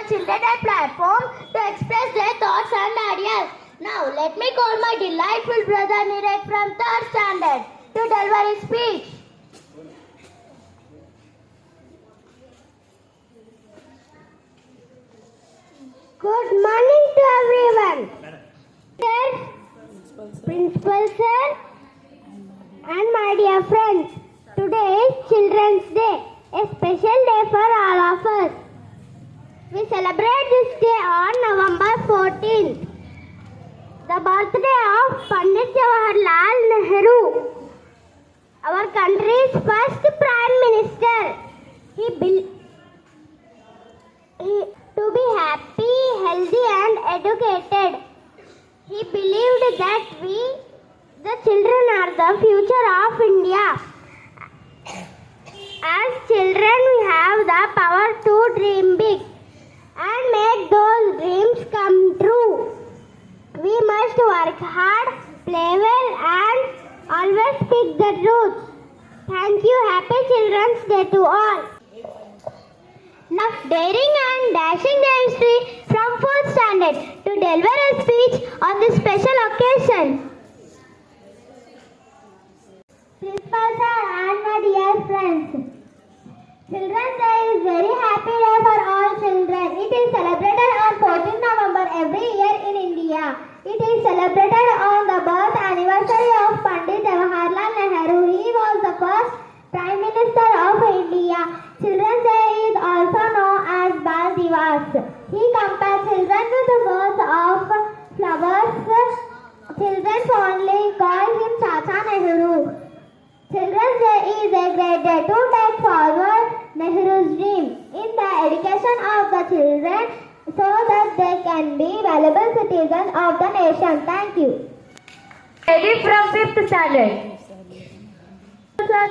children a platform to express their thoughts and ideas. Now, let me call my delightful brother Nirek from 3rd standard to deliver his speech. Good morning to everyone. Dear Principal Sir and my dear friends, today is Children's Day, a special day for all of us. We celebrate this day on November 14th, the birthday of Pandit Jawaharlal Nehru, our country's first Prime Minister. To be happy, healthy and educated. He believed that we, the children, are the future of India. As children, we have the power to dream big and make those dreams come true. We must work hard, play well and always speak the truth. Thank you. Happy Children's Day to all. Now, daring and dashing the history from 4th standard to deliver a speech on this special occasion. Principal Sir and my dear friends, Children's Day is very happy day for all children. It is celebrated on 14th November every year in India. It is celebrated on the birth anniversary of Pandit Jawaharlal Nehru. He was the first Prime Minister of India. Children's Day is also known as Bal Divas. He compared children with the birds of flowers. Children fondly call him Chacha Nehru. Children's Day is a great day to take forward Nehru's dream in the education of the children so that they can be valuable citizens of the nation. Thank you. Lady from 5th standard.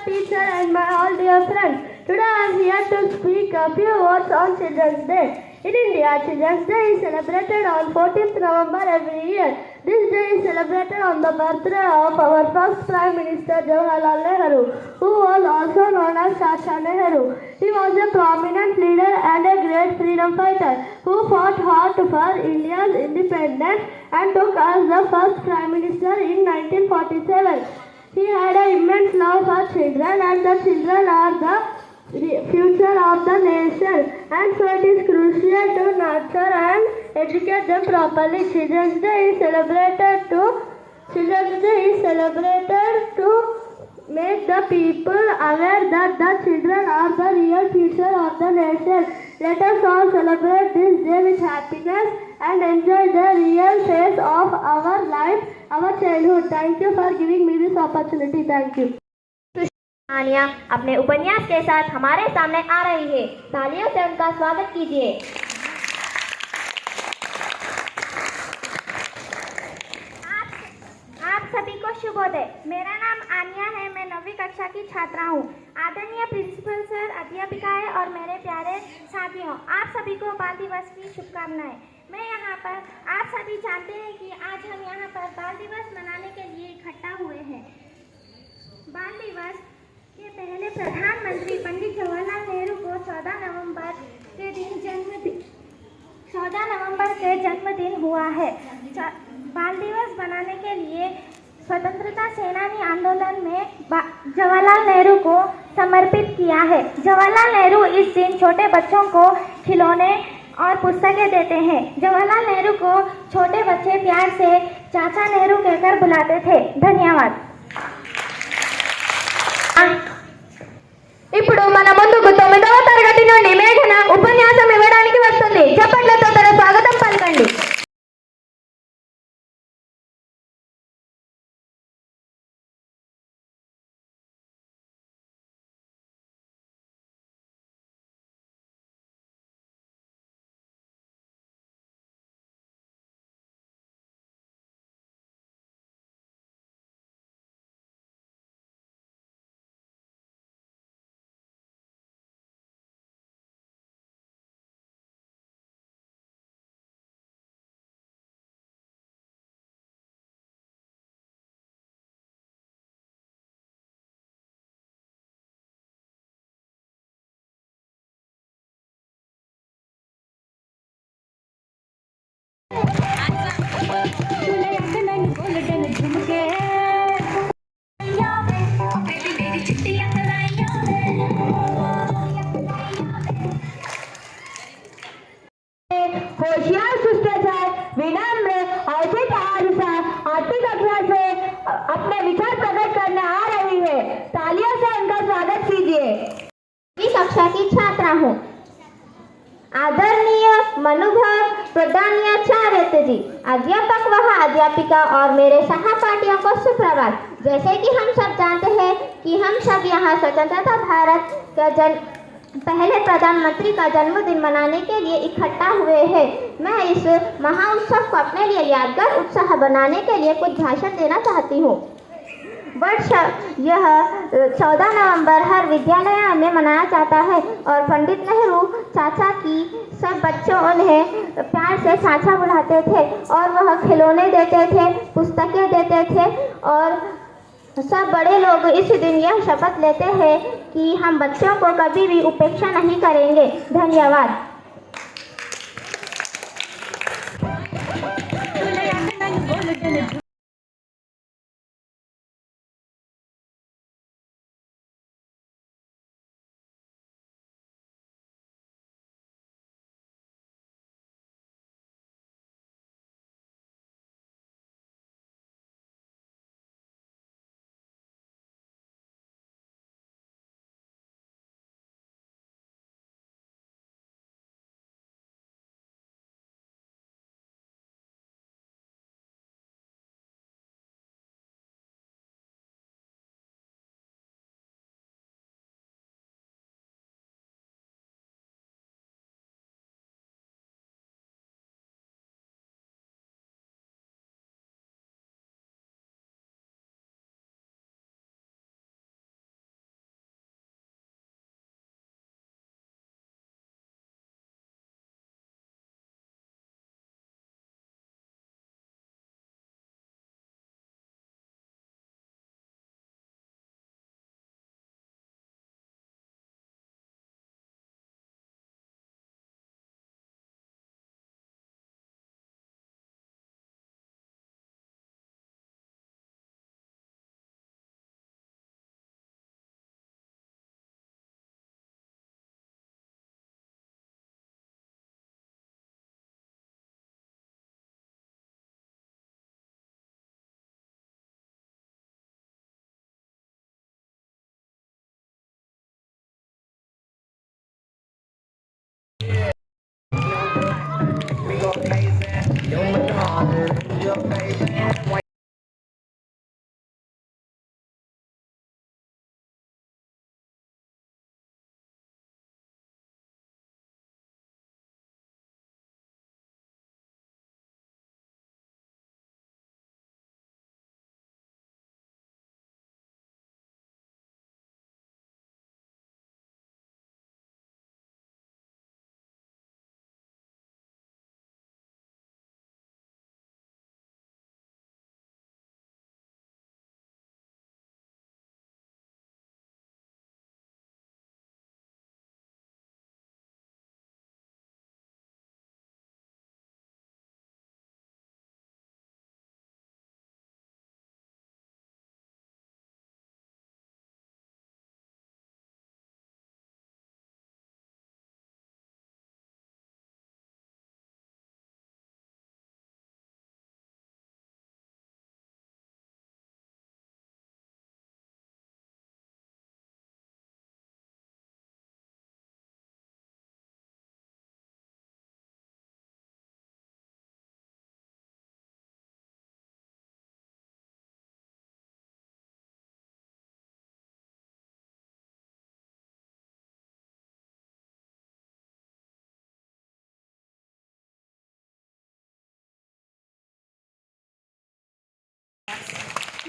Teacher and my all dear friends. Today I am here to speak a few words on Children's Day. In India, Children's Day is celebrated on 14th November every year. This day is celebrated on the birthday of our first Prime Minister Jawaharlal Nehru, who was also known as Chacha Nehru. He was a prominent leader and a great freedom fighter who fought hard for India's independence and took us the first Prime Minister in 1947. He had an immense love for children, and the children are the future of the nation, and so it is crucial to nurture and educate them properly. Children's Day is celebrated to make the people aware that the children are the real future of the nation. Let us all celebrate this day with happiness and enjoy the real phase of our life, our childhood. Thank you for giving me this opportunity. Thank you. आनिया अपने उपन्यास के साथ हमारे सामने आ रही है। तालियों से उनका स्वागत कीजिए। आप सभी को शुभोदय। मेरा नाम आनिया है। मैं 9वीं कक्षा की छात्रा हूँ। आदरणीय प्रिंसिपल सर, अध्यापिकाएं और मेरे प्यारे साथियों, आप सभी को बाल दिवस की शुभकामनाएं। मैं यहाँ पर, आप सभी जानते हैं कि आज हम यहाँ पर बाल दिवस मनाने के लिए इकट्ठा हुए हैं। बाल दिवस के पहले प्रधानमंत्री पंडित जवाहरलाल नेहरू को 14 नवंबर के जन्मदिन हुआ है। बाल दिवस मनाने के लिए स्वतंत्रता सेनानी आंदोलन में जवाहरलाल नेहरू को समर्पित किया है। जवाहरलाल नेहरू इस दिन छोटे बच्चों को खिलौने और पुस्तकें देते हैं। जवाहरलाल नेहरू को छोटे बच्चे प्यार से चाचा नेहरू कहकर बुलाते थे। धन्यवाद। ఇప్పుడు మన ముందుకు 9వ తరగతి నుండి మేఘన ఉపన్యాసం ఇవ్వడానికి వస్తుంది. చప్పట్లతో తన స్వాగతం పలకండి. की छात्रा हूँ। आदरणीय मनुभर प्रधानाचार्य जी, अध्यापक व अध्यापिका और मेरे सहपाठियों को सुप्रभात। जैसे कि हम सब जानते हैं कि हम सब यहाँ स्वतंत्रता भारत का पहले प्रधानमंत्री का जन्मदिन मनाने के लिए इकट्ठा हुए हैं। मैं इस महाउत्सव को अपने लिए यादगार उत्साह बनाने के लिए कुछ भाषण देना चाहती हूँ। वर्ष यह 14 नवंबर हर विद्यालय में मनाया जाता है और पंडित नेहरू चाचा की सब बच्चों उन्हें प्यार से चाचा बुलाते थे और वह खिलौने देते थे, पुस्तकें देते थे और सब बड़े लोग इस दिन यह शपथ लेते हैं कि हम बच्चों को कभी भी उपेक्षा नहीं करेंगे। धन्यवाद।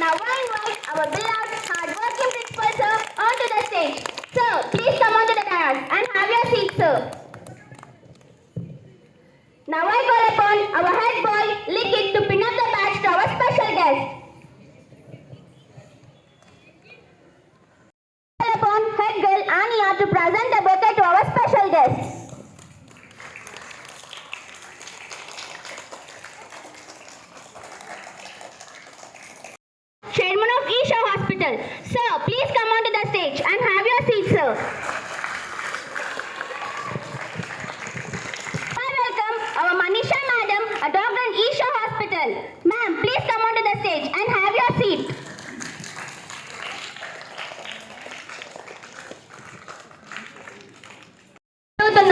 Now I invite our beloved hardworking principal sir onto the stage. Sir, please come onto the dais and have your seat, sir. Now I call upon our head boy Likit to pin up the badge to our special guest. Call upon head girl Ania to present the bouquet to our special guest. Chairman of Isha Hospital, sir, please come onto the stage and have your seat, sir.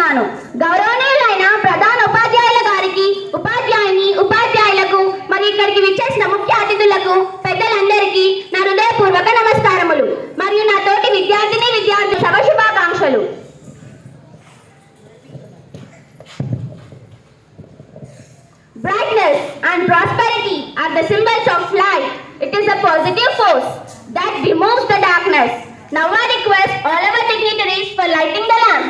కోరుచున్నాను. గౌరవనీయులైన ప్రధాన ఉపాధ్యాయుల గారికి, ఉపాధ్యాయులకు మరియు ఇక్కడికి విచ్చేసిన ముఖ్య అతిథులకు, పెద్దలందరికీ నా హృదయపూర్వక నమస్కారములు మరియు నా తోటి విద్యార్థుల సభ శుభాకాంక్షలు. Brightness and prosperity are the symbols of life. It is a positive force that removes the darkness. Now I request all our dignitaries for lighting the lamp.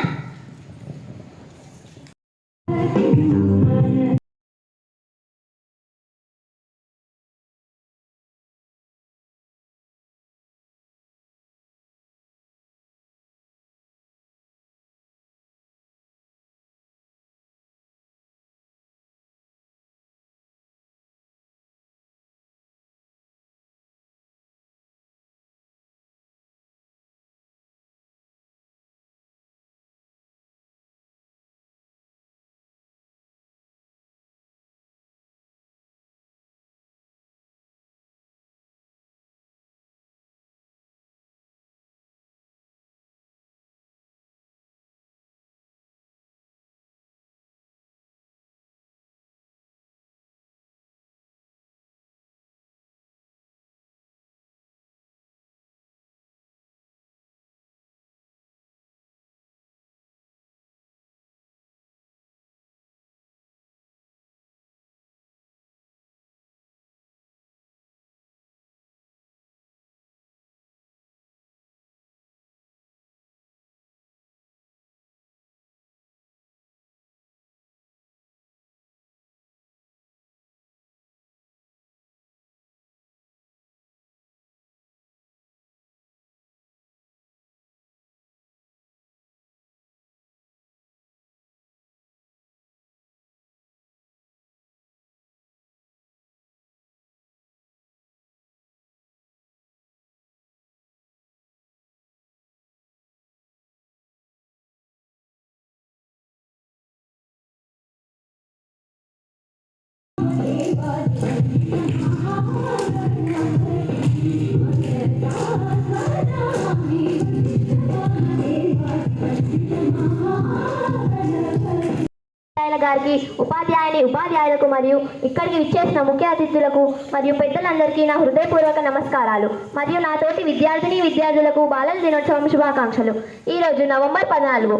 గారికి, ఉపాధ్యాయులకు మరియు ఇక్కడికి విచ్చేసిన ముఖ్య అతిథులకు మరియు పెద్దలందరికీ నా హృదయపూర్వక నమస్కారాలు మరియు నా తోటి విద్యార్థులకు బాలల దినోత్సవం శుభాకాంక్షలు. ఈరోజు నవంబర్ 14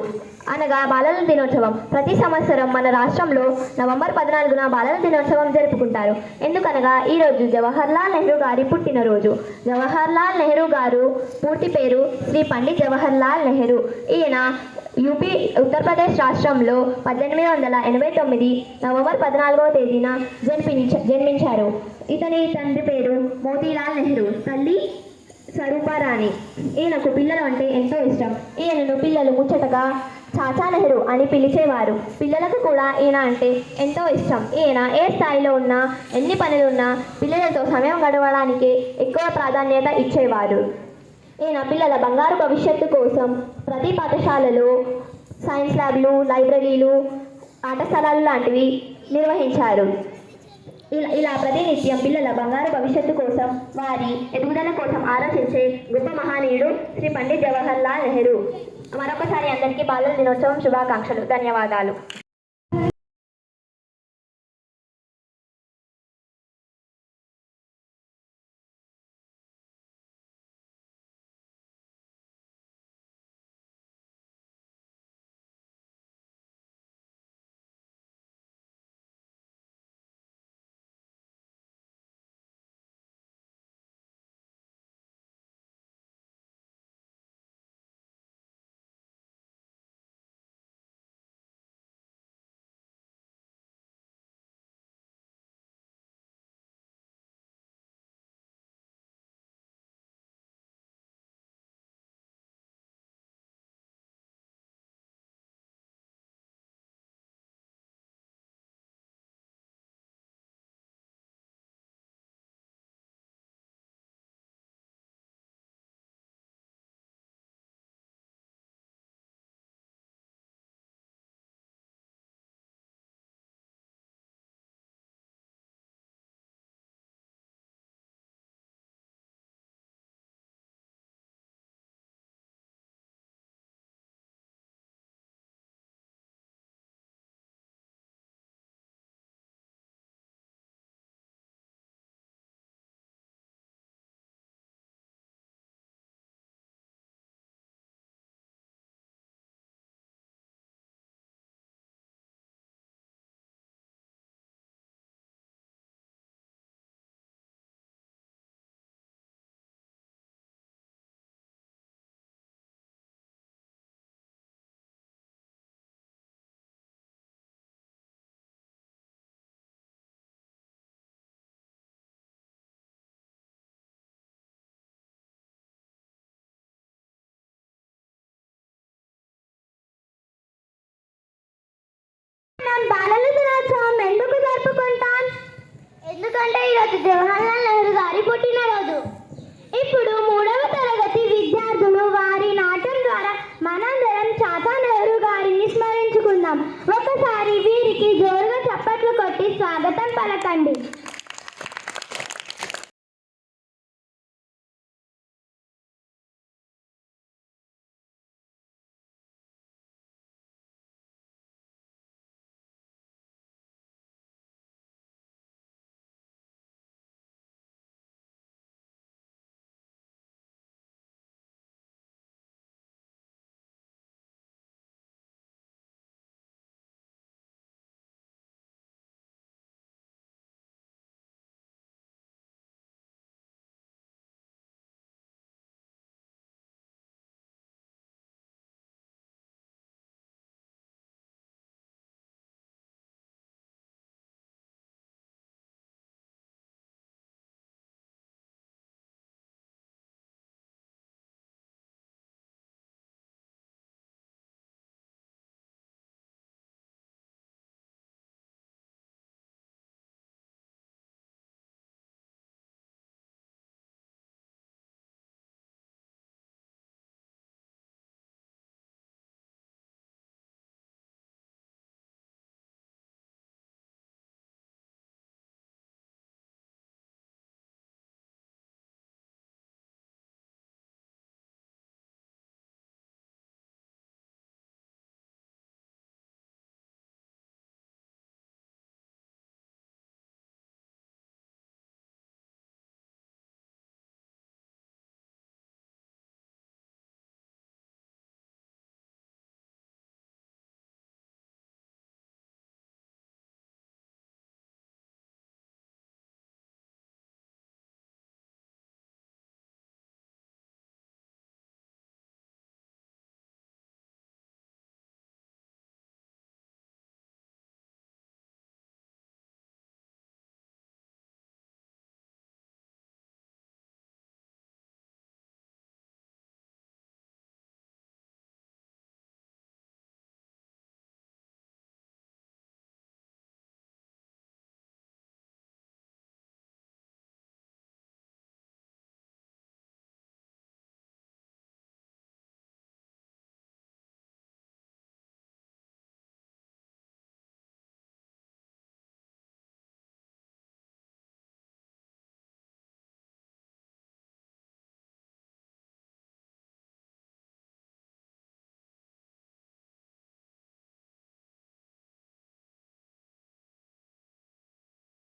అనగా బాలల దినోత్సవం. ప్రతి సంవత్సరం మన రాష్ట్రంలో నవంబర్ 14న బాలల దినోత్సవం జరుపుకుంటారు. ఎందుకనగా ఈరోజు జవహర్లాల్ నెహ్రూ గారి పుట్టినరోజు. జవహర్లాల్ నెహ్రూ గారు పూర్తి పేరు శ్రీ పండిత్ జవహర్లాల్ నెహ్రూ. ఈయన యూపీ ఉత్తరప్రదేశ్ రాష్ట్రంలో 1889 నవంబర్ 14వ తేదీన జన్మించారు. ఇతని తండ్రి పేరు మోతీలాల్ నెహ్రూ, తల్లి స్వరూపారాణి. ఈయనకు పిల్లలు అంటే ఎంతో ఇష్టం. ఈయనను పిల్లలు ముచ్చటగా చాచా నెహ్రూ అని పిలిచేవారు. పిల్లలకు కూడా ఈయన అంటే ఎంతో ఇష్టం. ఈయన ఏ స్థాయిలో ఉన్నా, ఎన్ని పనులున్నా పిల్లలతో సమయం గడవడానికి ఎక్కువ ప్రాధాన్యత ఇచ్చేవారు. ఈయన పిల్లల బంగారు భవిష్యత్తు కోసం ప్రతి పాఠశాలలో సైన్స్ ల్యాబ్లు, లైబ్రరీలు, ఆట స్థలాలు లాంటివి నిర్వహించారు. ఇలా ప్రతినిత్యం పిల్లల బంగారు భవిష్యత్తు కోసం, వారి ఎదుగుదల కోసం ఆలోచించే గొప్ప మహనీయుడు శ్రీ పండిత్ జవహర్లాల్ నెహ్రూ. మరొకసారి అందరికీ బాలల దినోత్సవం శుభాకాంక్షలు. ధన్యవాదాలు. పండిత్ జవహర్లాల్ నెహ్రూ గారి పుట్టినరోజు. ఇప్పుడు 3వ తరగతి విద్యార్థులు వారి నాట్యం ద్వారా మనందరం చాచా నెహ్రూ గారిని స్మరించుకుందాం. ఒకసారి వీరికి జోరుగా చప్పట్లు కొట్టి స్వాగతం పలకండి.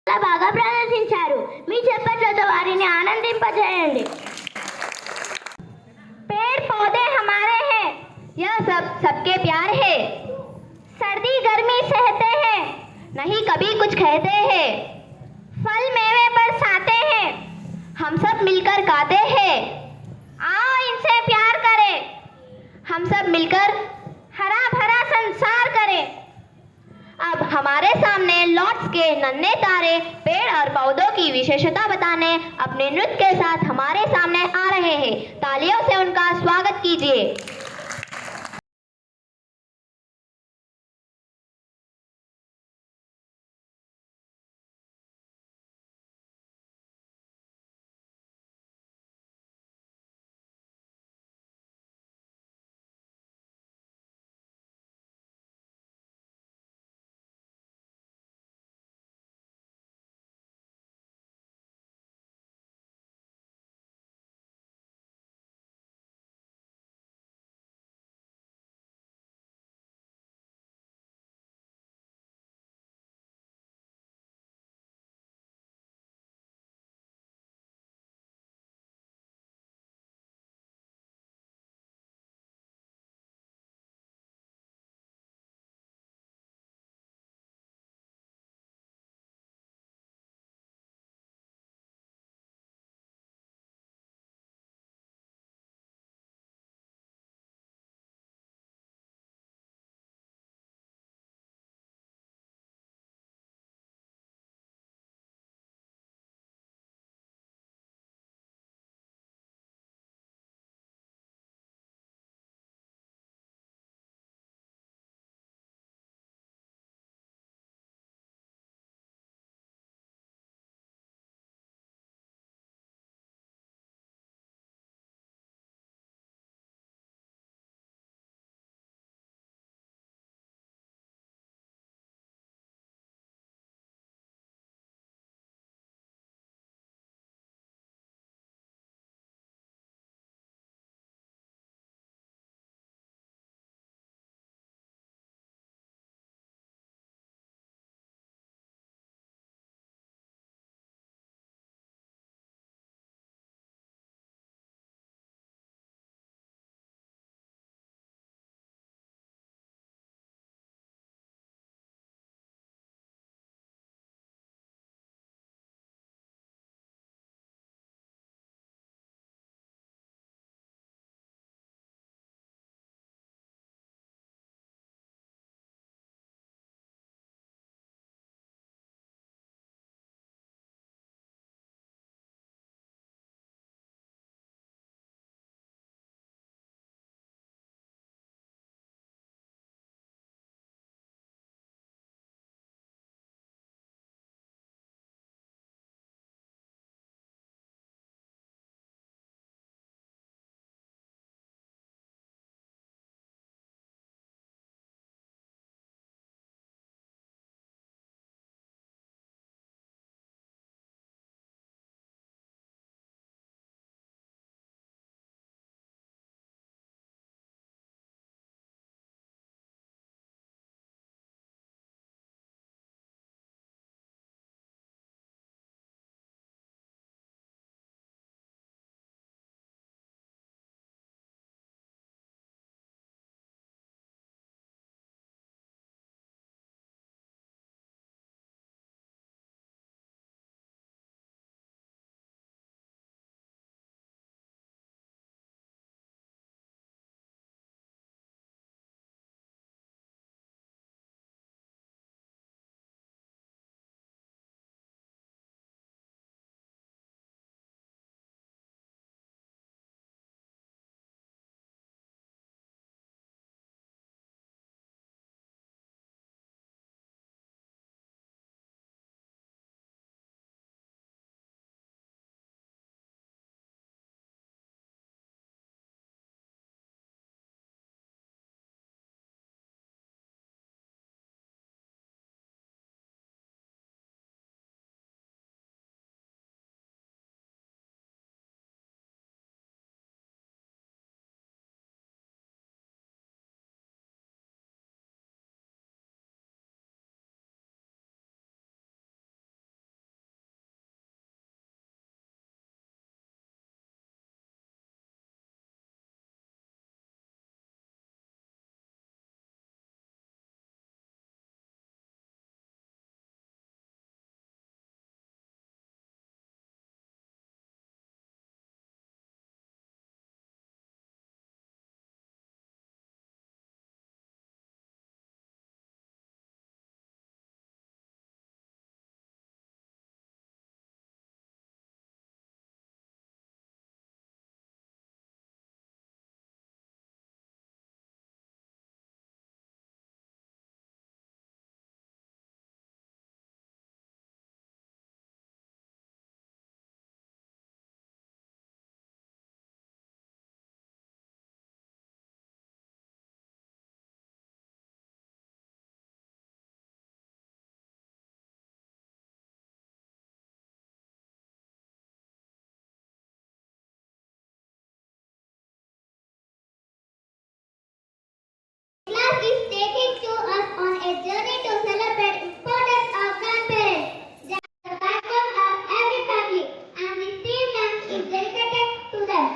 చాలా బాగా ప్రదర్శించారు. మీ చప్పట్లతో వారిని ఆనందింపజేయండి. पेड़ पौधे हमारे हैं, यह सब सबके प्यार है. सर्दी गर्मी सहते हैं, नहीं कभी कुछ कहते हैं. फल मेवे बरसाते हैं, हम सब मिलकर गाते हैं. आओ इनसे प्यार करें, हम सब मिलकर हरा भरा संसार करें. अब हमारे सामने लॉट्स के नन्हे तारे पेड़ और पौधों की विशेषता बताने अपने नृत्य के साथ हमारे सामने आ रहे हैं. तालियों से उनका स्वागत कीजिए. song is taking to us on a journey to celebrate importance of grandparents. They are the backbone of every family, and this theme dance is dedicated to them.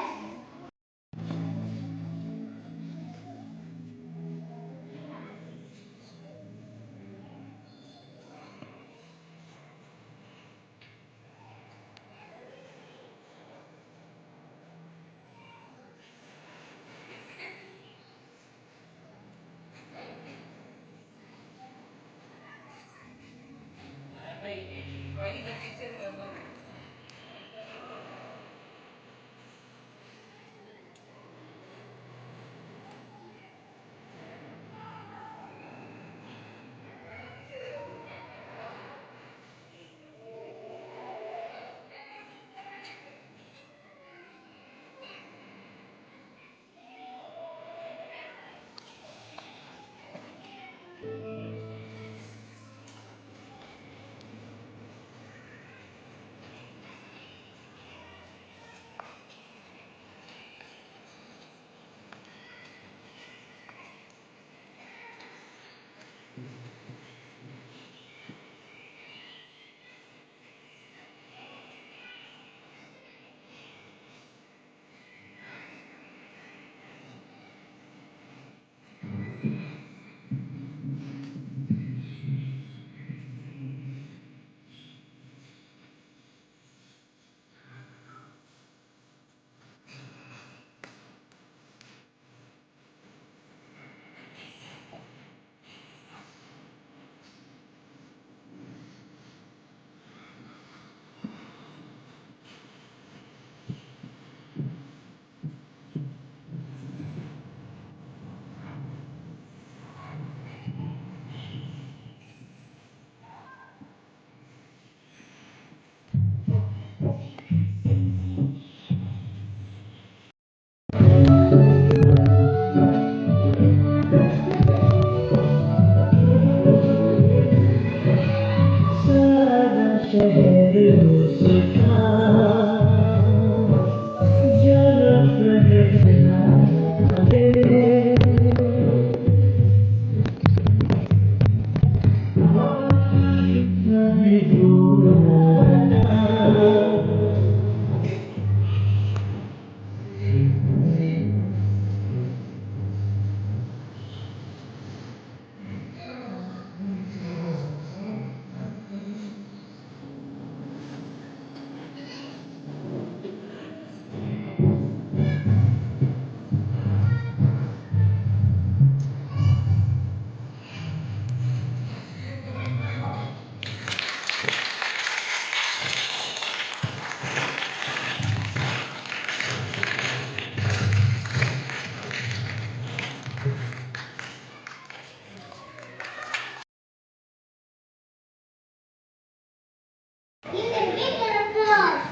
You can give them applause.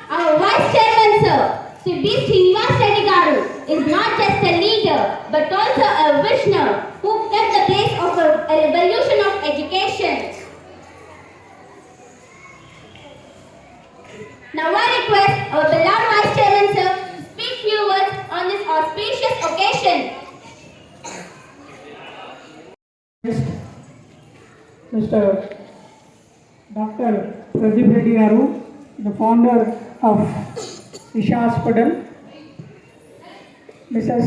Our Vice Chairman, Sir, Sri B. Srinivas Reddy Garu, is not just a leader but also a visionary who kept the pace of a revolution of education. Now I request our beloved Vice Chairman, Sir, to speak few words on this auspicious occasion. Mr. Dr. Pradeep Reddy Garu, the founder of Isha Hospital, Mrs.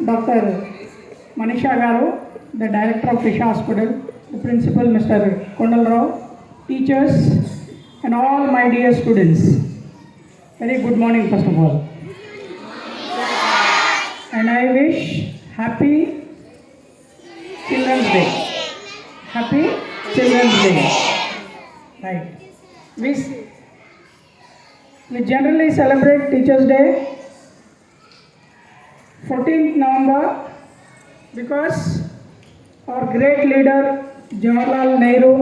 Dr. Manisha Garu, the director of Isha Hospital, the principal Mr. Kondal Rao, teachers and all my dear students. Very good morning first of all. And I wish happy Children's Day. Happy Children's Day. Right. We generally celebrate Teachers' Day 14th November because our great leader Jawaharlal Nehru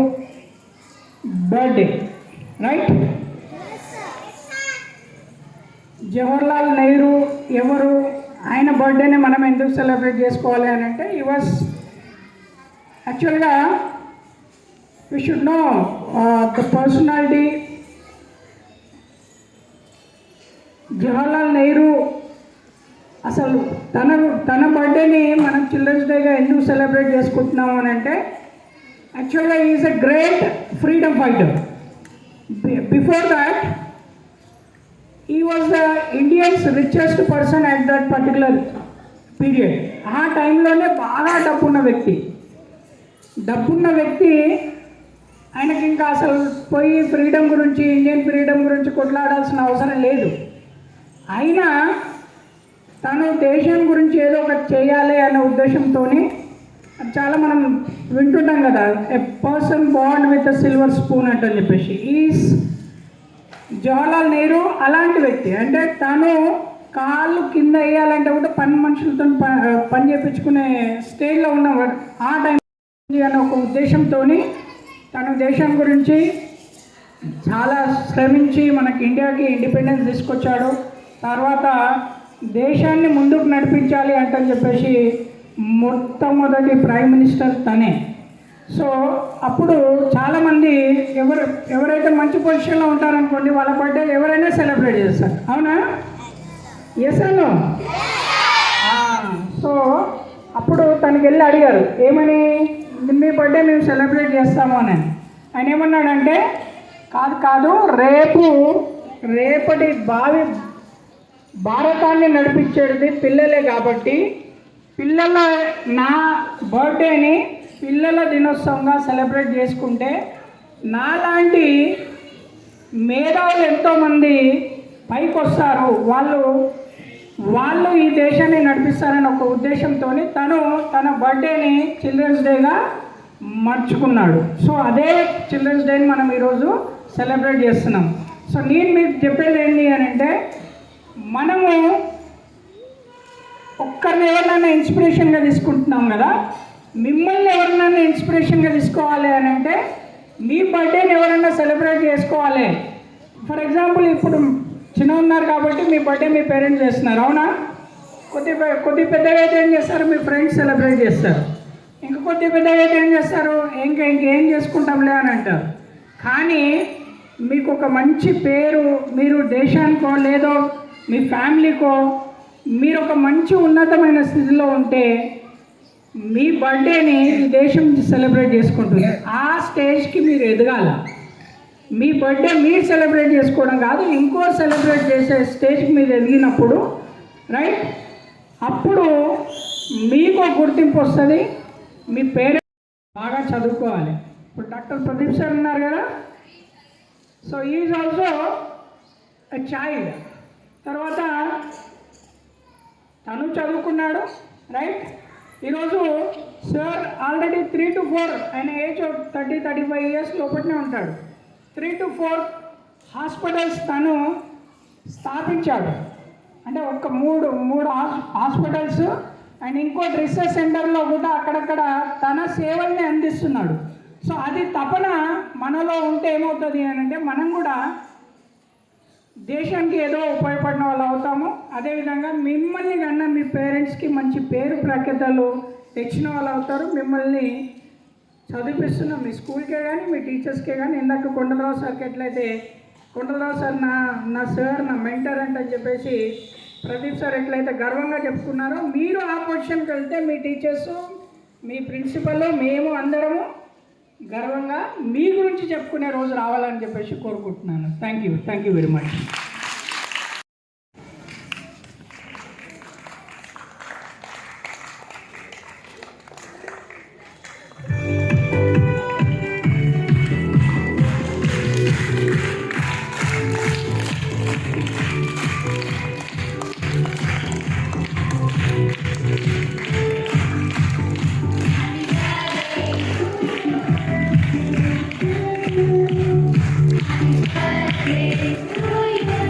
birthday, right? Jawaharlal Nehru ఎవరు, ఆయన బర్త్డేని మనం ఎందుకు celebrate చేసుకోవాలి అని అంటే, he was యాక్చువల్గా we should know the personality. Jawaharlal Nehru అసలు తన బర్త్డేని మనం చిల్డ్రన్స్ డేగా ఎందుకు సెలబ్రేట్ చేసుకుంటున్నాము అని అంటే యాక్చువల్గా is a great freedom fighter. Before that he was the Indians richest person at that particular period. ఆ టైంలోనే బాగా డబ్బున్న వ్యక్తి ఆయనకి ఇంకా అసలు పోయి ఫ్రీడమ్ గురించి, ఇండియన్ ఫ్రీడమ్ గురించి కొట్లాడాల్సిన అవసరం లేదు. అయినా తను దేశం గురించి ఏదో ఒకటి చేయాలి అనే ఉద్దేశంతో చాలా మనం వింటుంటాం కదా, ఎ పర్సన్ బాండ్ విత్ అ సిల్వర్ స్పూన్ అంటని చెప్పేసి. ఈజ్ జవహర్లాల్ నెహ్రూ అలాంటి వ్యక్తి. అంటే తను కాళ్ళు కింద వేయాలంటే కూడా పని మనుషులతో పని చేయించుకునే స్టేజ్లో ఉన్నవాడు. ఆ టైం అనే ఒక ఉద్దేశంతో తను దేశం గురించి చాలా శ్రమించి మనకి ఇండియాకి ఇండిపెండెన్స్ తీసుకొచ్చాడు. తర్వాత దేశాన్ని ముందుకు నడిపించాలి అంటని చెప్పేసి మొట్టమొదటి ప్రైమ్ మినిస్టర్ తనే. సో అప్పుడు చాలామంది ఎవరైతే మంచి పొజిషన్లో ఉంటారనుకోండి వాళ్ళ బర్త్డే ఎవరైనా సెలబ్రేట్ చేస్తారు. అవునా? ఎస్ అను. సో అప్పుడు తనకి వెళ్ళి అడిగారు, ఏమని, మీ బర్త్డే మేము సెలబ్రేట్ చేస్తాము అని. ఆయన ఏమన్నాడంటే, కాదు రేపటి భారతాన్ని నడిపించేది పిల్లలే కాబట్టి నా బర్త్డేని పిల్లల దినోత్సవంగా సెలబ్రేట్ చేసుకుంటే నాలాంటి మేధావులు ఎంతోమంది పైకి వస్తారు, వాళ్ళు ఈ దేశాన్ని నడిపిస్తారని ఒక ఉద్దేశంతో తన బర్త్డేని చిల్డ్రన్స్ డేగా మార్చుకున్నాడు. సో అదే చిల్డ్రన్స్ డేని మనం ఈరోజు సెలబ్రేట్ చేస్తున్నాం. సో నేను మీకు చెప్పేది ఏంటి అని అంటే, మనము ఒక్కరిని ఎవరినైనా ఇన్స్పిరేషన్గా తీసుకుంటున్నాం కదా, మిమ్మల్ని ఎవరినైనా ఇన్స్పిరేషన్గా తీసుకోవాలి అని అంటే మీ బర్త్డేని ఎవరైనా సెలబ్రేట్ చేసుకోవాలి. ఫర్ ఎగ్జాంపుల్ ఇప్పుడు చిన్న ఉన్నారు కాబట్టి మీ బర్త్డే మీ పేరెంట్స్ చేస్తున్నారు. అవునా? కొద్ది పెద్దగా అయితే ఏం చేస్తారు, మీ ఫ్రెండ్స్ సెలబ్రేట్ చేస్తారు. ఇంకా కొద్ది పెద్దగా అయితే ఏం చేస్తారు, ఇంకేం చేసుకుంటాంలే అని అంటారు. కానీ మీకు ఒక మంచి పేరు, మీరు దేశానికో లేదో మీ ఫ్యామిలీకో మీరు ఒక మంచి ఉన్నతమైన స్థితిలో ఉంటే మీ బర్త్డేని ఈ దేశం సెలబ్రేట్ చేసుకుంటుంది. ఆ స్టేజ్కి మీరు ఎదగాల. మీ బర్త్డే మీరు సెలబ్రేట్ చేసుకోవడం కాదు, ఇంకో సెలబ్రేట్ చేసే స్టేజ్కి మీరు ఎదిగినప్పుడు రైట్, అప్పుడు మీకు గుర్తింపు వస్తుంది. మీ పేరెంట్స్ బాగా చదువుకోవాలి. ఇప్పుడు డాక్టర్ ప్రదీప్ సార్ ఉన్నారు కదా, so is also a child. తర్వాత తను చదువుకున్నాడు రైట్. ఈరోజు సార్ ఆల్రెడీ 3 to 4 ఆయన ఏజ్ 30-35 ఇయర్స్ లోపలనే ఉంటాడు. 3 to 4 హాస్పిటల్స్ తను స్థాపించాడు. అంటే ఒక మూడు హాస్పిటల్స్ అండ్ ఇంకోటి రీసెర్చ్ సెంటర్లో కూడా అక్కడక్కడ తన సేవల్ని అందిస్తున్నాడు. సో అది తపన మనలో ఉంటే ఏమవుతుంది అని అంటే మనం కూడా దేశానికి ఏదో ఉపయోగపడిన వాళ్ళు అవుతాము. అదేవిధంగా మిమ్మల్ని కన్నా మీ పేరెంట్స్కి మంచి పేరు ప్రఖ్యాతలు తెచ్చిన వాళ్ళు అవుతారు. మిమ్మల్ని చదివిస్తున్న మీ స్కూల్కే కానీ మీ టీచర్స్కే కానీ, ఇందాక కొండలరావు సార్కి ఎట్లయితే కొండలరావు సార్ నా సార్ నా మెంటర్ అంటే చెప్పేసి ప్రదీప్ సార్ ఎట్లయితే గర్వంగా చెప్పుకున్నారో, మీరు ఆ పొజిషన్కి వెళ్తే మీ టీచర్స్, మీ ప్రిన్సిపల్, మేము అందరము గర్వంగా మీ గురించి చెప్పుకునే రోజు రావాలని చెప్పేసి కోరుకుంటున్నాను. Thank you very much. Happy birthday to you.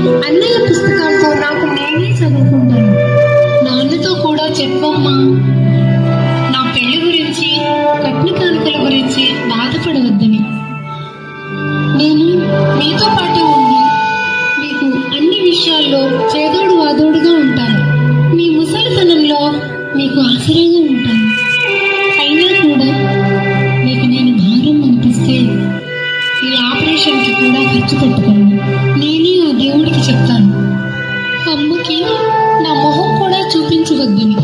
అన్నయ్య పుస్తకాలతో నాకు నేనే చదువుకుంటాను. నాన్నతో కూడా చెప్పమ్మా. నా పెళ్లి గురించి, కట్న కానుకల గురించి బాధపడవద్దని. నేను మీతో పాటు ఉండి మీకు అన్ని విషయాల్లో చేదోడు వాదోడుగా ఉంటాను. మీ ముసలితనంలో మీకు ఆశ్రయంగా ఉంటాను. అయినా కూడా మీకు నేను భారం అనిపిస్తే ఈ ఆపరేషన్కి కూడా ఖర్చు పెట్టుకోండి. నేనే ఆ దేవుడికి చెప్తాను. అమ్మకి నా మొహం కూడా చూపించవద్దని.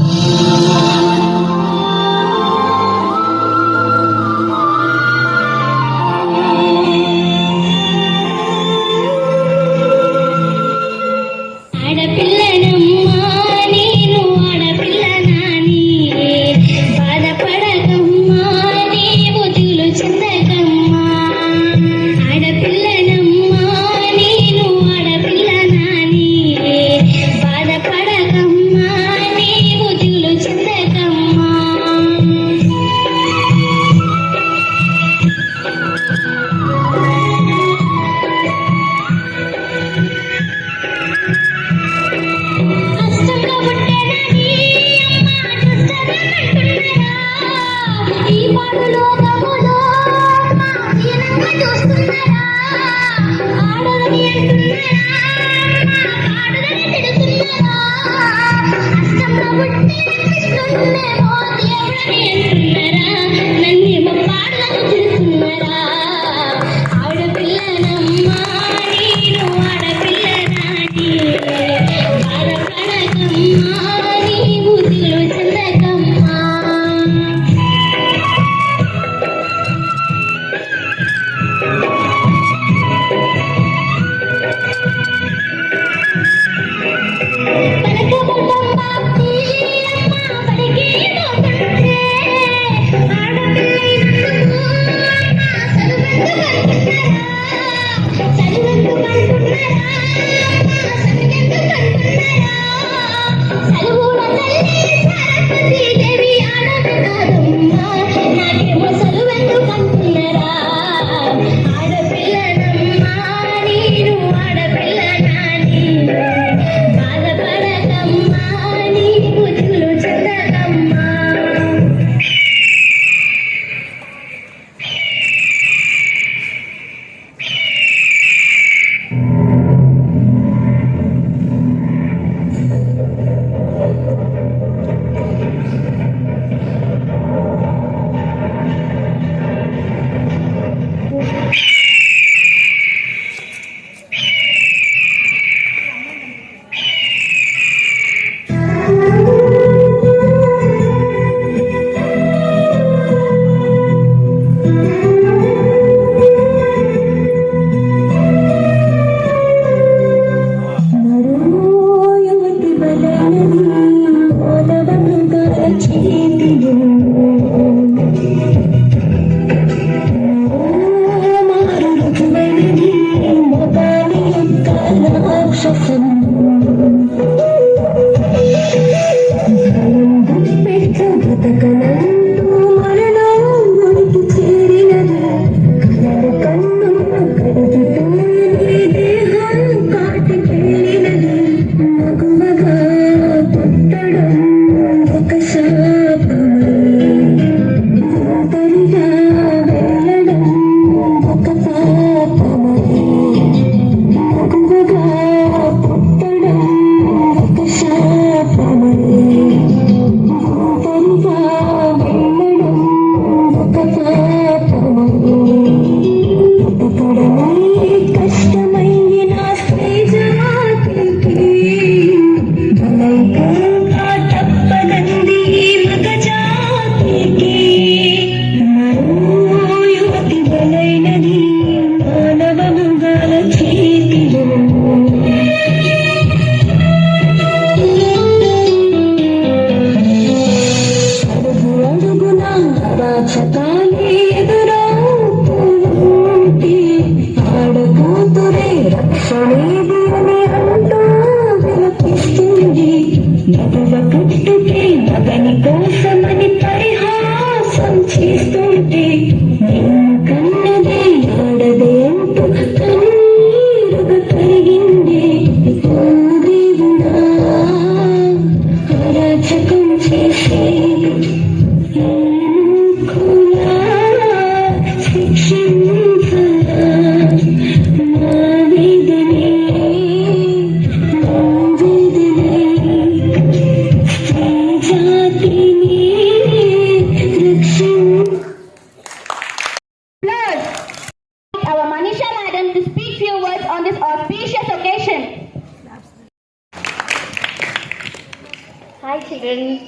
Hi children.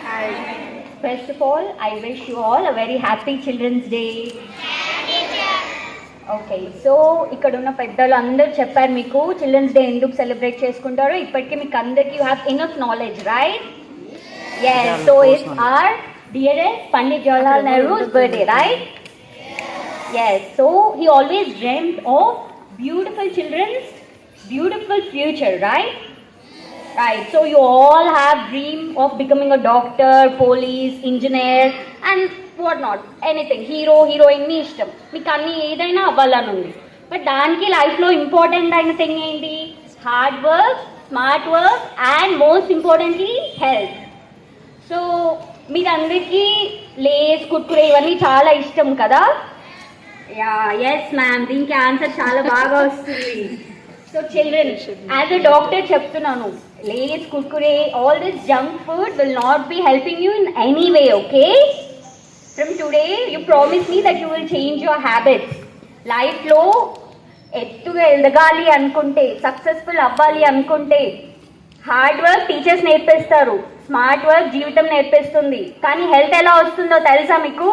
Hi. First of all, I wish you all a very happy Children's Day. Okay so ఇక్కడ ఉన్న పెద్దలు అందరూ చెప్పారు మీకు చిల్డ్రన్స్ డే ఎందుకు సెలబ్రేట్ చేసుకుంటారో ఇప్పటికీ మీకు అందరికీ you have enough knowledge right yes so it's our dearest Pandit Jawaharlal Nehru's birthday right yes so he always dreamt of beautiful children's beautiful future right right so you all have dream of becoming a doctor police engineer and what not anything hero heroine మీ ఇష్టం మీకు అన్ని ఏదైనా అవ్వాలని ఉంది but దానికి లైఫ్లో important అయిన thing ఏంటి hard work smart work and most importantly health so మీరందరికీ లేస్ కుర్కురే ఇవన్నీ చాలా ఇష్టం కదా యా ఎస్ మ్యామ్ దీనికి ఆన్సర్ చాలా బాగా వస్తుంది so children as a doctor చెప్తున్నాను Lay's Kurkure all this junk food will not be helping you in any way okay from today you promise me that you will change your habits లైఫ్లో ఎత్తుగా ఎదగాలి అనుకుంటే successful అవ్వాలి అనుకుంటే hard work teachers నేర్పిస్తారు smart work జీవితం నేర్పిస్తుంది కానీ హెల్త్ ఎలా వస్తుందో తెలుసా మీకు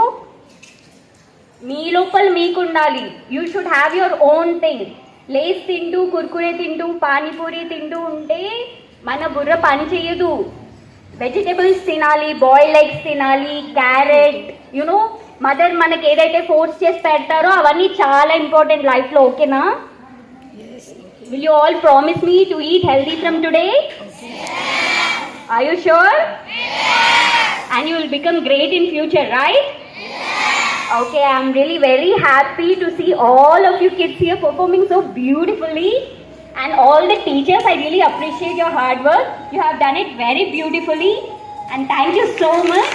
మీ లోపల మీకు ఉండాలి you should have your own thing Lay's తింటూ కుర్కురే తింటూ పానీపూరి తింటూ ఉంటే మన బుర్ర పని చేయదు వెజిటేబుల్స్ తినాలి బాయిల్డ్ ఎగ్స్ తినాలి క్యారెట్ యునో మదర్ మనకి ఏదైతే ఫోర్స్ చేసి పెడతారో అవన్నీ చాలా ఇంపార్టెంట్ లైఫ్లో ఓకేనా will you all promise me to eat healthy from today Are you sure? Yes. And you will become great in future, right? Yes. Okay, I am really very happy to see all of you kids here performing so beautifully. And all the teachers, I really appreciate your hard work. You have done it very beautifully. And thank you so much.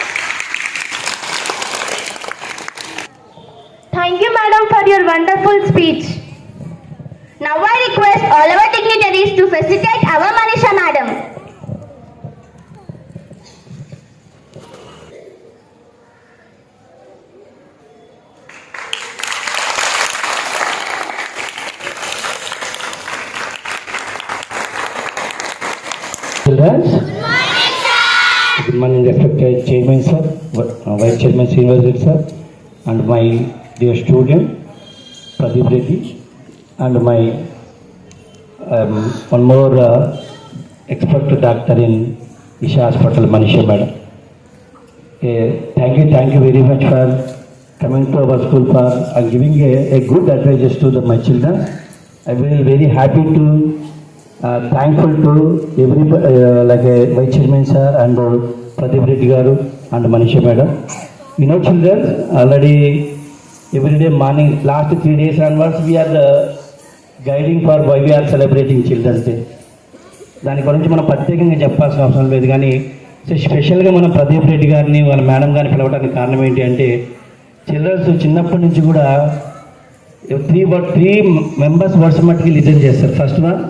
Thank you, madam, for your wonderful speech. Now I request all our dignitaries to facilitate our Manisha madam. Children, good morning, respected Chairman sir, Vice Chairman Srinivas sir, and my dear student Pradeep Reddy, and my one more expert doctor in Isha Hospital, Manisha madam. Thank you very much for coming to our school for giving a good advice to my children. I will be very happy to. Thankful to everybody like Vice Chairman sir and Pradeep Reddy garu and Manisha madam. You know children, already every day morning, last 3 days onwards we are guiding for why we are celebrating Children's Day. దాని గురించి మనం ప్రత్యేకంగా చెప్పాల్సిన అవసరం లేదు కానీ స్పెషల్గా మనం ప్రదీప్ రెడ్డి గారిని వాళ్ళ మేడం గారిని పిలవడానికి కారణం ఏంటి అంటే చిల్డ్రన్స్ చిన్నప్పటి నుంచి కూడా 3 మెంబర్స్ వర్డ్స్ మట్టుకి లిజన్ చేస్తారు. First one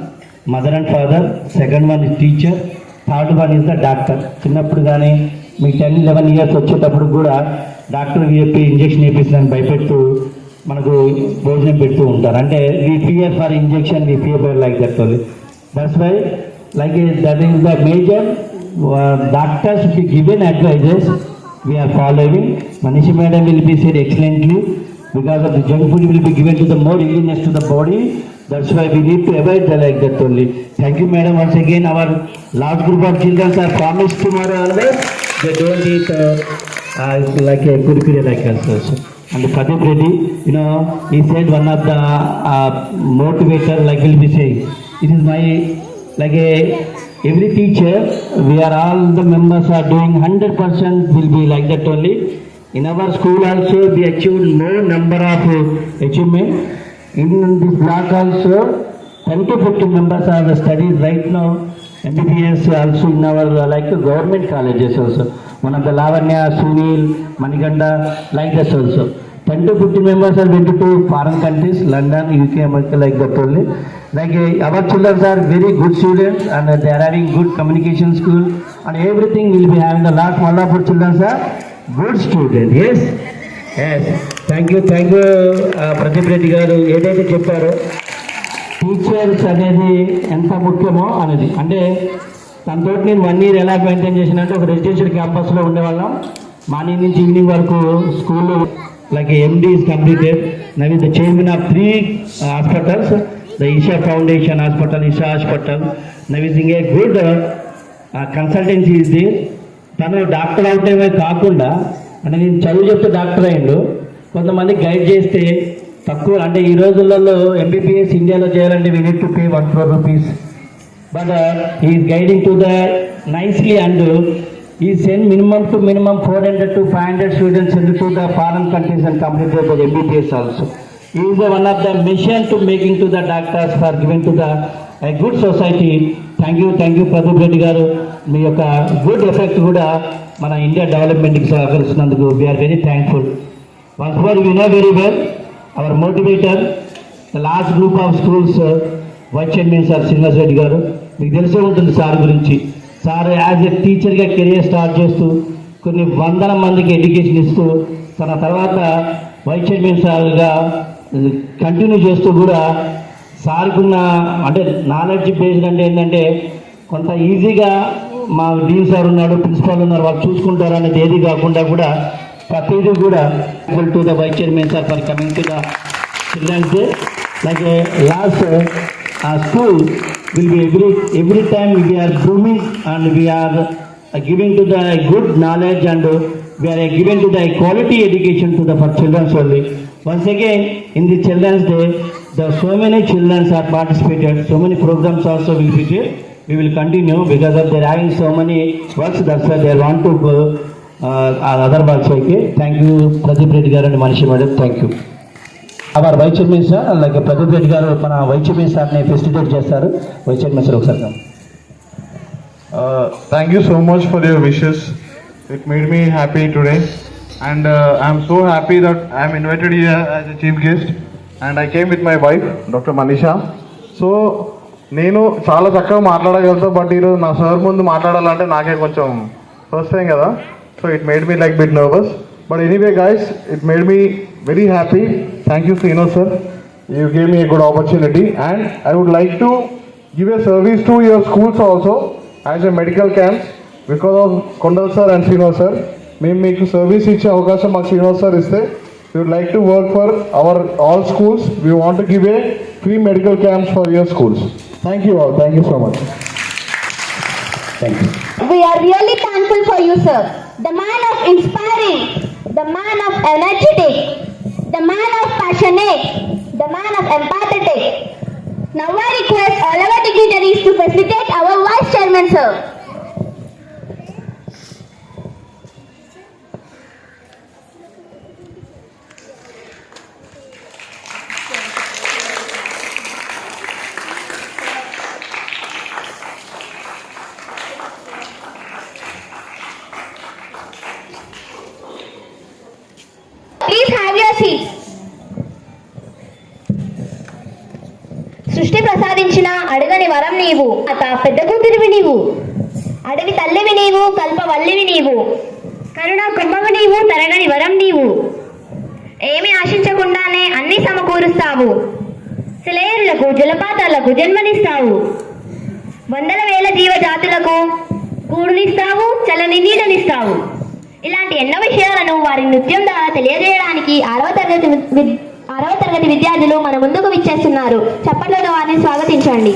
mother and father, second one is teacher, third one is the doctor. చిన్నప్పుడు కానీ మీకు 10-11 ఇయర్స్ వచ్చేటప్పుడు కూడా డాక్టర్ చెప్పి ఇంజక్షన్ వేపిస్తుందని భయపెడుతూ మనకు భోజనం పెడుతూ ఉంటారు. అంటే we fear for injection, we fear like that only. That's why like that is the major doctors be given advises we are following. Manisha madam will be said excellently because of the junk food will be given to the more illness to the body. That's why we need to avoid the like that only. Thank you madam once again. Our large group of children are promised tomorrow always. They don't eat like a kurkure like us also. And Pradeep Reddy, you know, he said one of the motivator like will be saying, it is my like a every teacher, we are all the members are doing 100% will be like that only. In our school also we achieved more number of achievement. In this block also 10 to 15 members are the studies right now. MBBS also in our like government colleges also. One of the Lavanya, Sunil, Manikanda like that also. 10 to 15 members are went to foreign countries, London, UK, America like that only. Like our children are very good students and they are having good communication school and everything will be having the last one of our children are good students. Yes, yes. Thank you, Pradeep Reddy garu ఏదైతే చెప్పారో teachers అనేది ఎంత ముఖ్యమో అనేది అంటే దాంతో నేను 1 year ఎలా మెయింటైన్ చేసినంటే ఒక రెసిడెన్షియల్ క్యాంపస్లో ఉండేవాళ్ళం. మార్నింగ్ నుంచి ఈవినింగ్ వరకు school like MD is completed. Now is the chairman of 3 hospitals, the Isha Foundation Hospital, Isha Hospital. Now is a good consultancy is there. తను డాక్టర్ అవటమే కాకుండా అంటే నేను చదువు చెప్తే డాక్టర్ అయ్యిండు, కొంతమంది గైడ్ చేస్తే తక్కువ అంటే ఈ రోజులలో MBBS ఇండియాలో చేయాలంటే we need to pay 1 crore rupees. But he is guiding to the nicely and he send minimum 400 to 500 students into the foreign countries and completed the MBBS also. He is one of the mission to making to the doctors for giving to the a good society. Thank you Pradip Reddy garu. మీ యొక్క good effect కూడా మన India డెవలప్మెంట్కి సహకరిస్తున్నందుకు we're very thankful. Once more you know very well our motivator the last group of schools vice chairman sir Srinivas Reddy garu. మీకు తెలిసే ఉంటుంది sir గురించి. సార్ యాజ్ ఎ టీచర్గా కెరియర్ స్టార్ట్ చేస్తూ కొన్ని వందల మందికి ఎడ్యుకేషన్ ఇస్తూ తన తర్వాత వైస్ చైర్మన్ సార్గా కంటిన్యూ చేస్తూ కూడా సార్కున్న అంటే నాలెడ్జ్ బేస్డ్ అంటే ఏంటంటే కొంత ఈజీగా మా డీన్ సార్ ఉన్నాడు, ప్రిన్సిపాల్ ఉన్నారు, వాళ్ళు చూసుకుంటారు అనేది ఏది కాకుండా కూడా ప్రతిదీ కూడా to the vice chairman sir for coming to the children's day. Like last school will be every time we are grooming and we are giving to the good knowledge and we are giving to the quality education to the for children only. Once again in the children's day so many children are participated, so many programs also will be there. We will continue because of they are having so many works, that's why they want to go other works. Okay, thank you Pradip Reddy garu and Manishi madam, thank you. Our vice chairman sir అలాగే ప్రదీప్ రెడ్డి గారు మన vice chairman సార్ని facilitate చేస్తారు. Vice chairman sir ఒకసారి. Thank you so much for your wishes. It made me happy today and I am so happy that I am invited here as a chief guest and I came with my wife Dr. Manisha. So నేను చాలా చక్కగా మాట్లాడగలుగుతా, but ఈరోజు నా sir ముందు మాట్లాడాలంటే నాకే కొంచెం first time కదా, so it made me like bit nervous. But anyway guys, it made me very happy. Thank you Srino sir, you gave me a good opportunity and I would like to give a service to your schools also as a medical camp because of Kondal sir and Srino sir. మేము మీకు service ఇచ్చే అవకాశం మాకు Srinivas sir ఇస్తే we would like to work for our all schools. We want to give a free medical camps for your schools. Thank you all. Thank you so much. Thank you. We are really thankful for you, sir. The man of inspiring, the man of energetic, the man of passionate, the man of empathetic. Now I request all our dignitaries to facilitate our vice chairman, sir. Please have your seats. సృష్టి ప్రసాదించిన అడగని వరం నీవు, పెద్ద కూతురివి నీవు, అడవి తల్లివి నీవు, కల్పవల్లివి నీవు, కరుణ కుంభము నీవు, తరగని వరం నీవు, ఏమి ఆశించకుండానే అన్ని సమకూరుస్తావు, సెలయేరులకు జలపాతాలకు జన్మనిస్తావు, వందల వేల జీవజాతులకు కూడునిస్తావు, చల్లని నీడనిస్తావు. ఇలాంటి ఎన్నో విషయాలను వారి నృత్యం ద్వారా తెలియజేయడానికి 6వ తరగతి విద్యార్థులు మన ముందుకు విచ్చేస్తున్నారు. చప్పట్లతో వారిని స్వాగతించండి.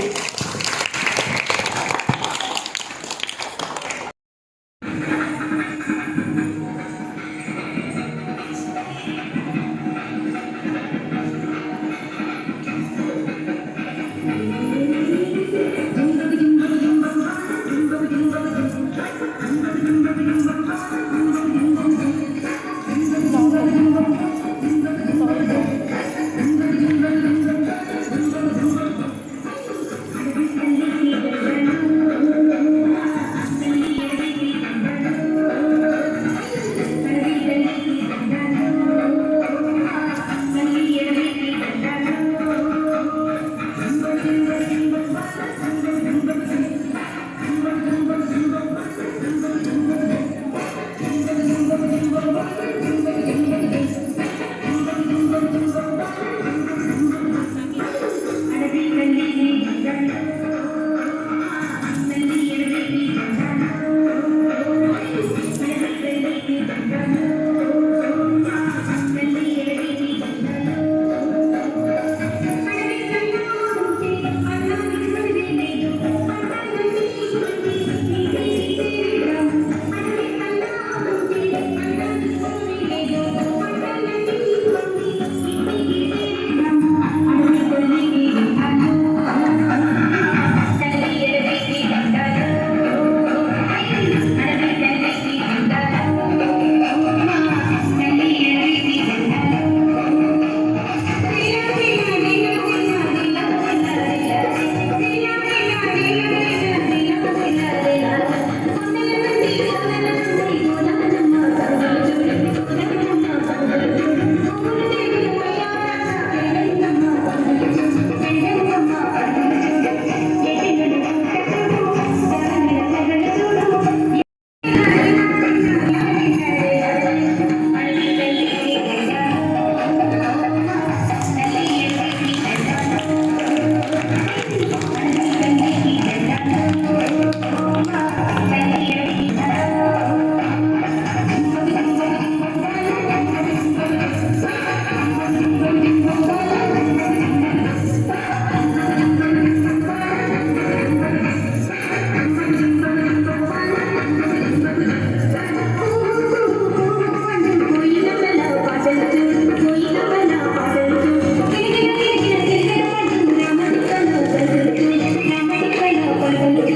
Thank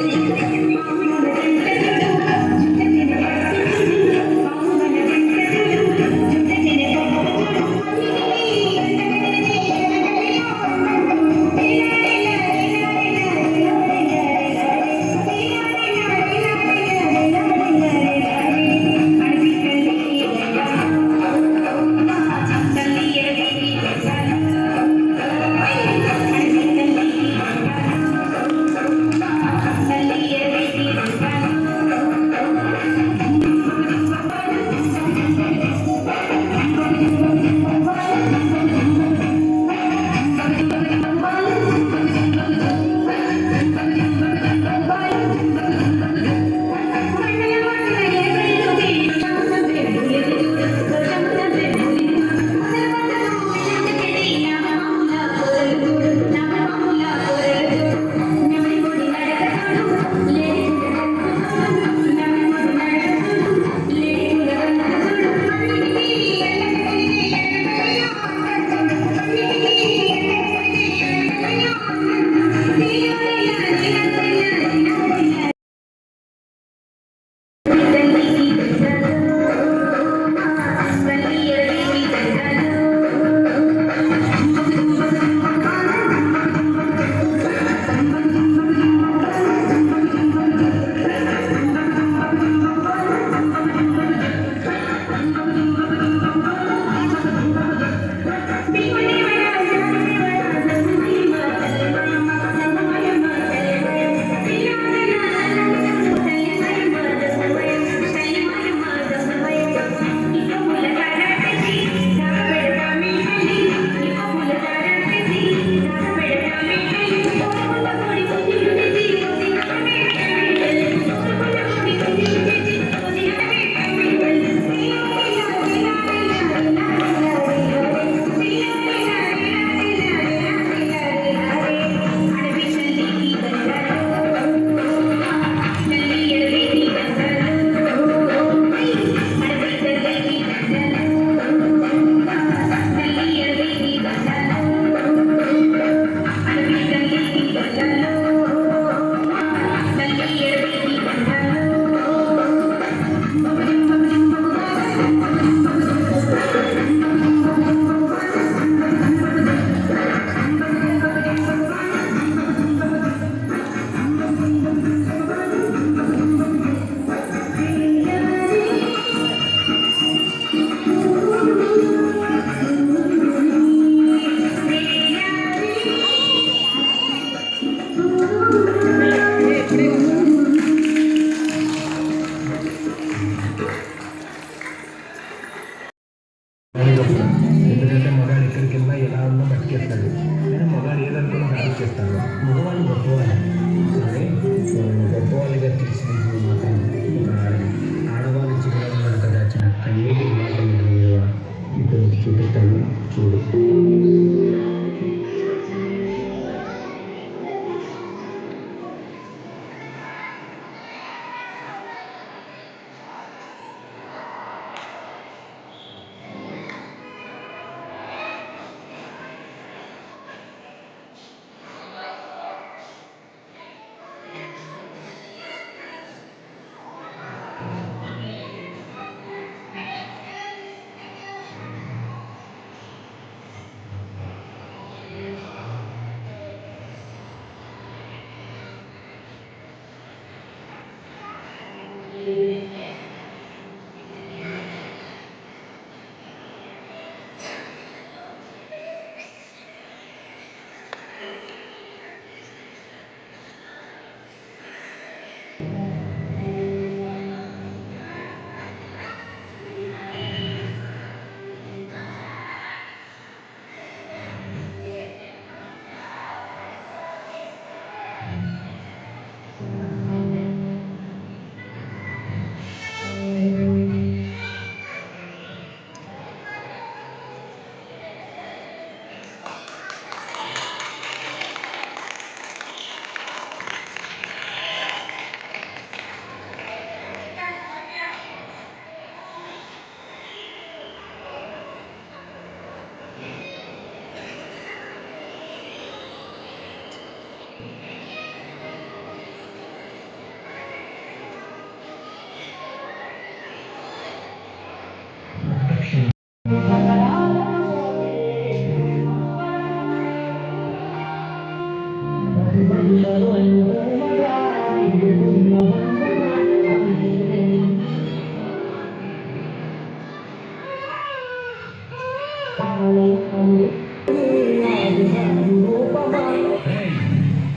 you.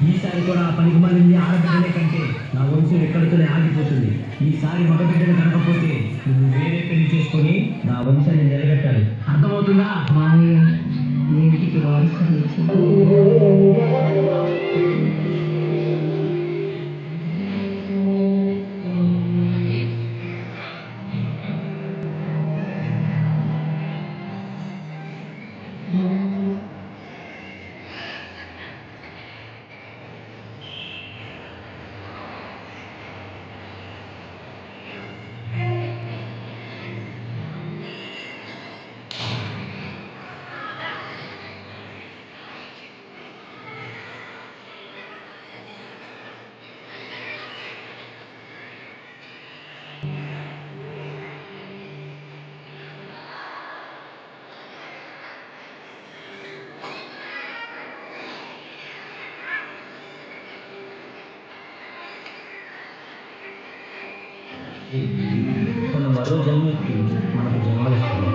ఈసారి కూడా పనికి మాలింది ఆడబిడ్డలే కంటే నా వంశం ఎక్కడితోనే ఆగిపోతుంది. ఈసారి మగబిడ్డలు కనకపోతే నువ్వు వేరే పెళ్లి చేసుకొని నా వంశాన్ని నిలబెట్టాలి. అర్థమవుతుందా? ఇంటికి వారసులు తను మరో జన్మకి మనకు జన్మనిస్తుంది.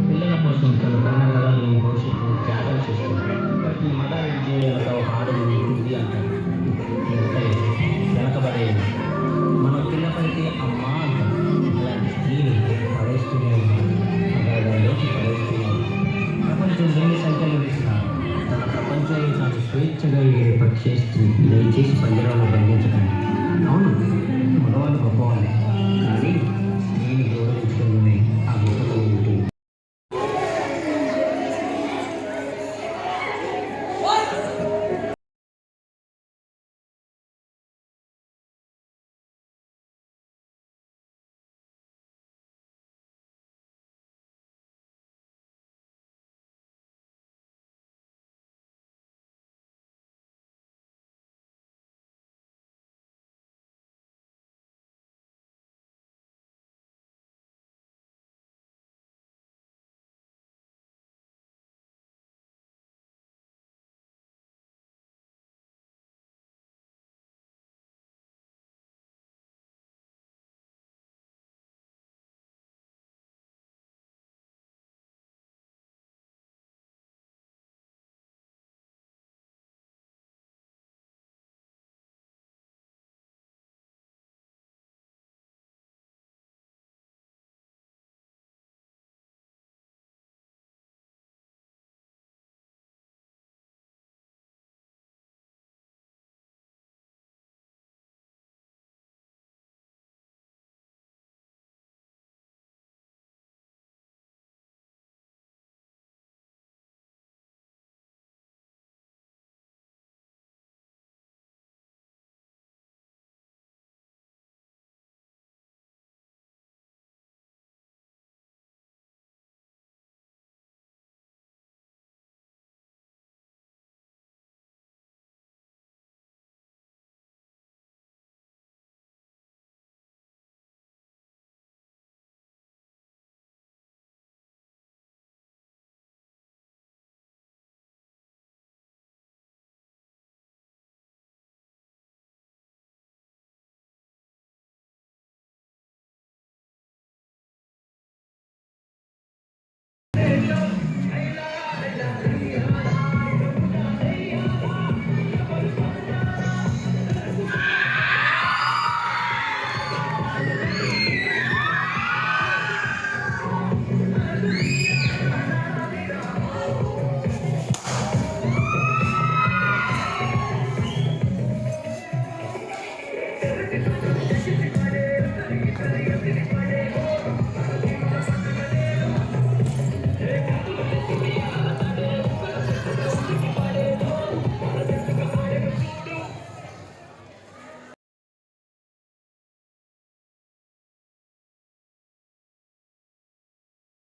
పిల్లల కోసం తను కన్నగలని భవిష్యత్తు త్యాగం చేస్తుంది. ప్రతి మదర్ వెనక ఒక ఆడది ఉంటుంది అంటారు. వెనకబడేది మన పిల్లపైతే అమ్మ అంటారు. అలాంటి స్త్రీని పడేస్తూనే ఉన్నారు. అగాధాల్లోకి పడేస్తూనే ఉన్నారు. ప్రపంచం ఎన్ని సంఖ్యలు వేసినా తన ప్రపంచాన్ని తాను స్వేచ్ఛగా ఏర్పాటు చేస్తూ దయచేసి పంజరంలో బంధించకండి. అవును, మగవాళ్ళు గొప్పవాళ్ళు, కానీ నేను గౌరవించుకునే ఆ గొప్పతనం ఉంటుంది.